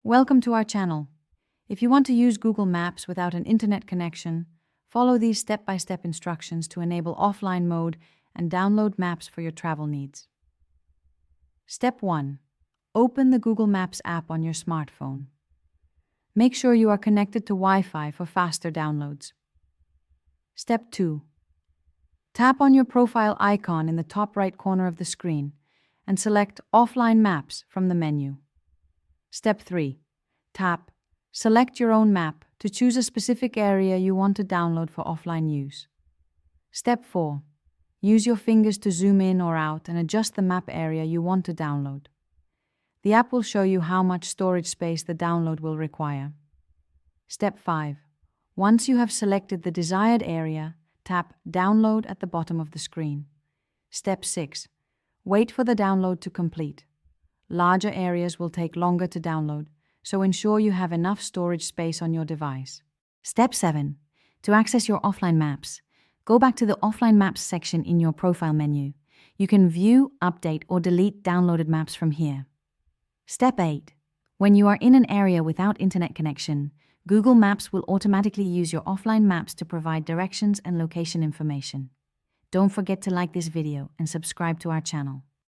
Welcome to our channel. If you want to use Google Maps without an internet connection, follow these step-by-step instructions to enable offline mode and download maps for your travel needs. Step 1. Open the Google Maps app on your smartphone. Make sure you are connected to Wi-Fi for faster downloads. Step 2. Tap on your profile icon in the top right corner of the screen and select Offline Maps from the menu. Step 3. Tap Select your own map to choose a specific area you want to download for offline use. Step 4. Use your fingers to zoom in or out and adjust the map area you want to download. The app will show you how much storage space the download will require. Step 5. Once you have selected the desired area, tap Download at the bottom of the screen. Step 6. Wait for the download to complete. Larger areas will take longer to download, so ensure you have enough storage space on your device. Step 7. To access your offline maps, go back to the Offline Maps section in your profile menu. You can view, update, or delete downloaded maps from here. Step 8. When you are in an area without internet connection, Google Maps will automatically use your offline maps to provide directions and location information. Don't forget to like this video and subscribe to our channel.